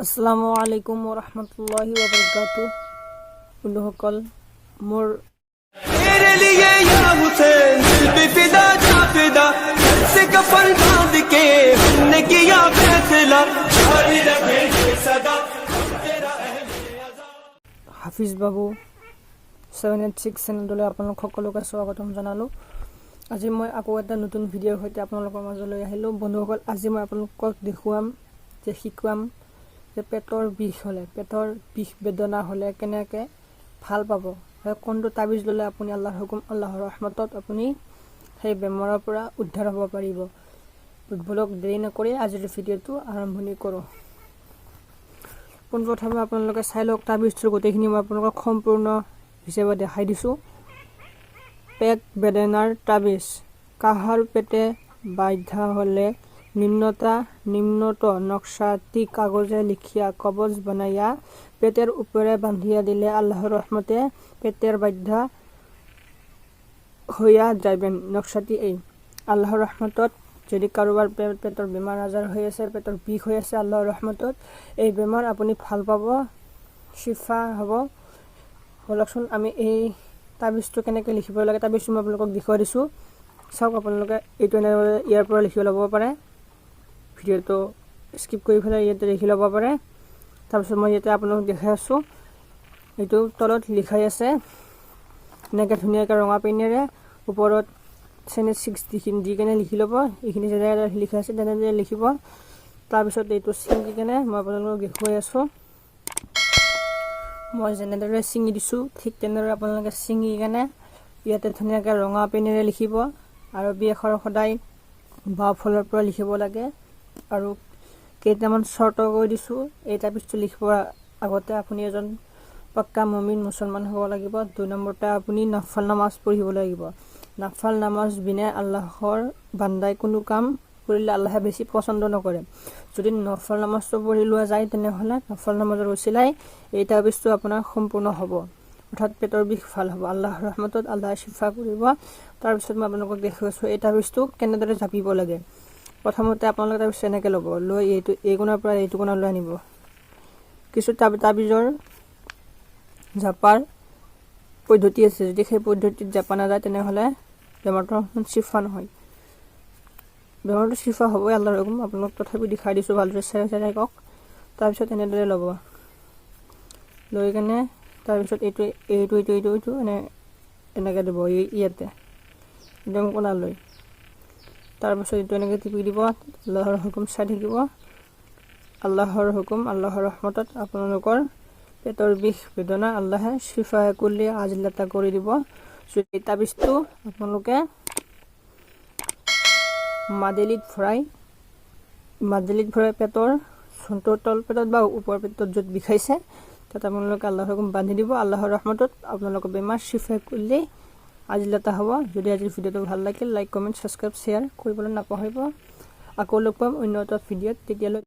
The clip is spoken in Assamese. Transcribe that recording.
আসসালামু আলাইকুম ওয়া ৰাহমাতুল্লাহি ওয়া বাৰাকাতুহু। বন্ধুসকল, মোৰ तेरे लिए या हुसैन दिल भी फिदा जा फिदा से कफन बांध के हमने किया फैसला जारी रखेंगे सदा तेरा अहले अज़ा। হাফিজ বাবু 786 চেনেললৈ আপোনালোক সকলোকে স্বাগতম জনালোঁ। আজি মই আকৌ এটা নতুন ভিডিঅ'ৰ সৈতে আপোনালোকৰ মাজলৈ আহিলোঁ। বন্ধুসকল, আজি মই আপোনালোকক শিকাম যে পেটৰ বিষ হ'লে, পেটৰ বিষ বেদনা হ'লে কেনেকৈ ভাল পাব, কোনটো তাবিজ ল'লে আপুনি আল্লাহৰ হুকুম আল্লাহৰ ৰহমতত আপুনি সেই বেমাৰৰ পৰা উদ্ধাৰ হ'ব পাৰিব। বলক দেৰি নকৰি আজিৰ ভিডিঅ'টো আৰম্ভণি কৰোঁ। পোনপ্ৰথমে আপোনালোকে চাই লওক তাবিজটোৰ গোটেইখিনি মই আপোনালোকক সম্পূৰ্ণ হিচাপে দেখাই দিছোঁ। পেট বেদনাৰ তাবিজ। কাহাৰ পেটে বাধ্যা হ'লে নিম্নত নকশাটি কাগজে লিখিয়া কবজ বনাইয়া পেটের উপরে বান্ধিয়া দিলে আল্লাহর রহমতে পেটের বাধ্যা হইয়া যাইবেন। নকশাটি এই আল্লাহর রহমতত যদি কাৰোবাৰ পেটৰ বেমাৰ আজাৰ হৈ আছে, পেটৰ বিষ হৈ আছে, আল্লাহৰ ৰহমতত এই বেমাৰ আপুনি ভাল পাব, শিফা হ'ব। বলকচোন আমি এই তাবিজটো কেনেকৈ লিখিব লাগে, তাবিজটো মই আপোনালোকক দেখুৱাই দিছোঁ। চাওক, আপোনালোকে এইটো এনেদৰে ইয়াৰ পৰা লিখি ল'ব পাৰে, ভিডিঅ'টো স্কিপ কৰি পেলাই ইয়াতে লিখি ল'ব পাৰে। তাৰপিছত মই ইয়াতে আপোনালোকক দেখাই আছোঁ, এইটো তলত লিখাই আছে এনেকৈ ধুনীয়াকৈ ৰঙা পেনেৰে ওপৰত চেনেল 6 দি কেনে লিখি ল'ব। এইখিনি যেনেদৰে লিখা আছে তেনেদৰে লিখিব। তাৰপিছত এইটো ছিঙি কেনে মই আপোনালোকক দেখুৱাই আছোঁ। মই যেনেদৰে ছিঙি দিছোঁ ঠিক তেনেদৰে আপোনালোকে ছিঙি কেনে ইয়াতে ধুনীয়াকৈ ৰঙা পেনেৰে লিখিব। আৰবী আখৰ সদায় বাওঁফালৰ পৰা লিখিব লাগে। আৰু কেইটামান চৰ্ত কৈ দিছোঁ। এই তাবিজটো লিখিবৰ আগতে আপুনি এজন পাক্কা মুমিন মুছলমান হ'ব লাগিব। 2 নম্বৰতে আপুনি নফল নামাজ পঢ়িব লাগিব। নফল নামাজ বিনে আল্লাহৰ বান্দাই কোনো কাম কৰিলে আল্লাহে বেছি পচন্দ নকৰে। যদি নফল নামাজটো পঢ়ি লোৱা যায় তেনেহ'লে নফল নামাজৰ উচিলাই এই তাবিজটো আপোনাৰ সম্পূৰ্ণ হ'ব, অৰ্থাৎ পেটৰ বিষ ভাল হ'ব। আল্লাহৰ ৰহমতত আল্লাহে শিফা কৰিব। তাৰপিছত মই আপোনালোকক দেখুৱাইছোঁ এই তাবিজটো কেনেদৰে জাপিব লাগে। প্ৰথমতে আপোনালোকে তাবিজ এনেকৈ ল'ব, লৈ এই কোণৰ পৰা এইটো কোণলৈ আনিব। কিছু তাবিজৰ জাপাৰ পদ্ধতি আছে, যদি সেই পদ্ধতিত জাপা নাযায় তেনেহ'লে বেমাৰটো চিফা নহয়। বেমাৰটো চিফা হ'বই আল্লাহৰ হুকুম, আপোনালোক তথাপি দেখাই দিছোঁ, ভালদৰে চাই কওক। তাৰপিছত এনেদৰে ল'ব, লৈ কেনে তাৰপিছত এইটো এনেকৈ দিব ইয়াতে একদম কোণালৈ। তাৰপিছত এইটো এনেকৈ টিপি দিব, আল্লাহৰ হুকুম চাই থাকিব। আল্লাহৰ হুকুম আল্লাহৰ ৰহমতত আপোনালোকৰ পেটৰ বিষ বেদনা আল্লাহে শিফা কুল্লি আজিলাতা কৰি দিব। এই তাবিজটো আপোনালোকে মাদেলিত ভৰাই পেটৰ তল পেটত বা ওপৰ পেটত য'ত বিষাইছে তাত আপোনালোকে আল্লাহৰ হুকুম বান্ধি দিব। আল্লাহৰ ৰহমতত আপোনালোকৰ বেমাৰ শিফা কুল্লি আজিলাতা হ'ব। যদি আজিৰ ভিডিঅ'টো ভাল লাগিল, লাইক, কমেণ্ট, ছাবস্ক্ৰাইব, শ্বেয়াৰ কৰিবলৈ নাপাহৰিব। আকৌ লগ পাম অন্য এটা ভিডিঅ'ত। তেতিয়ালৈ